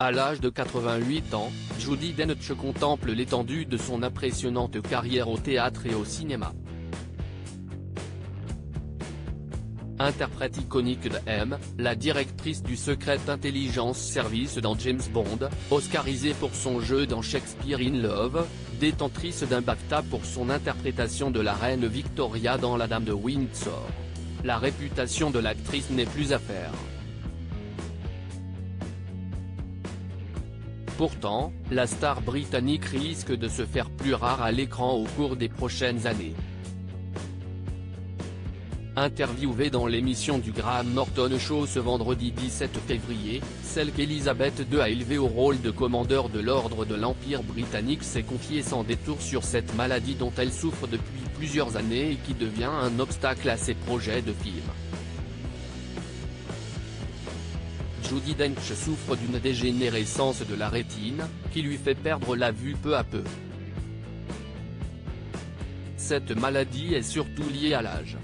À l'âge de 88 ans, Judi Dench contemple l'étendue de son impressionnante carrière au théâtre et au cinéma. Interprète iconique de M, la directrice du Secret Intelligence Service dans James Bond, oscarisée pour son jeu dans Shakespeare in Love, détentrice d'un BAFTA pour son interprétation de la reine Victoria dans La Dame de Windsor. La réputation de l'actrice n'est plus à faire. Pourtant, la star britannique risque de se faire plus rare à l'écran au cours des prochaines années. Interviewée dans l'émission du Graham Norton Show ce vendredi 17 février, celle qu'Elizabeth II a élevée au rôle de commandeur de l'ordre de l'Empire britannique s'est confiée sans détour sur cette maladie dont elle souffre depuis plusieurs années et qui devient un obstacle à ses projets de film. Judi Dench souffre d'une dégénérescence de la rétine, qui lui fait perdre la vue peu à peu. Cette maladie est surtout liée à l'âge.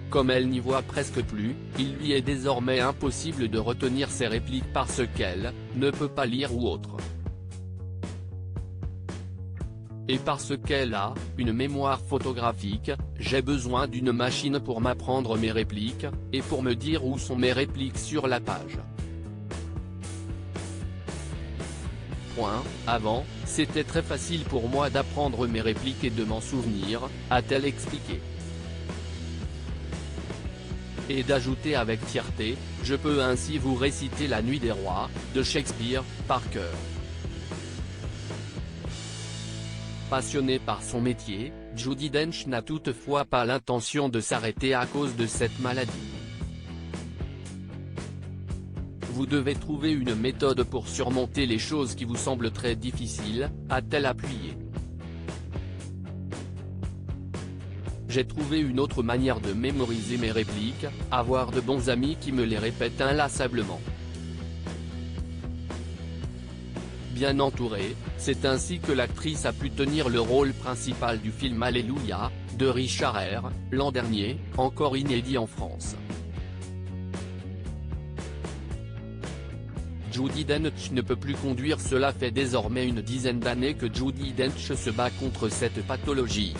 Comme elle n'y voit presque plus, il lui est désormais impossible de retenir ses répliques parce qu'elle ne peut pas lire ou autre. Et parce qu'elle a une mémoire photographique, j'ai besoin d'une machine pour m'apprendre mes répliques, et pour me dire où sont mes répliques sur la page. Avant, c'était très facile pour moi d'apprendre mes répliques et de m'en souvenir, a-t-elle expliqué. Et d'ajouter avec fierté, je peux ainsi vous réciter La Nuit des Rois, de Shakespeare, par cœur. Passionnée par son métier, Judi Dench n'a toutefois pas l'intention de s'arrêter à cause de cette maladie. Vous devez trouver une méthode pour surmonter les choses qui vous semblent très difficiles, a-t-elle appuyé. J'ai trouvé une autre manière de mémoriser mes répliques, avoir de bons amis qui me les répètent inlassablement. Bien entourée, c'est ainsi que l'actrice a pu tenir le rôle principal du film Alléluia, de Richard R., l'an dernier, encore inédit en France. Judi Dench ne peut plus conduire. Cela fait désormais une dizaine d'années que Judi Dench se bat contre cette pathologie.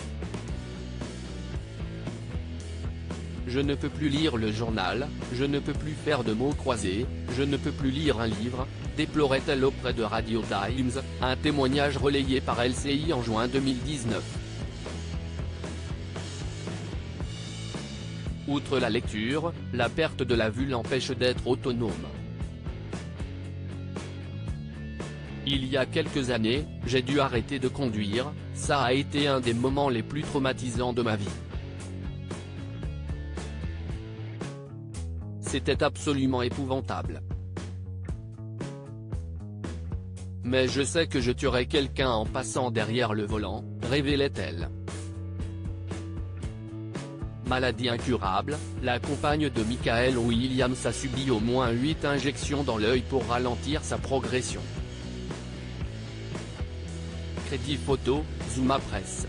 Je ne peux plus lire le journal, je ne peux plus faire de mots croisés, je ne peux plus lire un livre, déplorait-elle auprès de Radio Times, un témoignage relayé par LCI en juin 2019. Outre la lecture, la perte de la vue l'empêche d'être autonome. Il y a quelques années, j'ai dû arrêter de conduire, ça a été un des moments les plus traumatisants de ma vie. C'était absolument épouvantable. Mais je sais que je tuerai quelqu'un en passant derrière le volant, révélait-elle. Maladie incurable, la compagne de Michael Williams a subi au moins 8 injections dans l'œil pour ralentir sa progression. Crédit photo, Zuma Presse.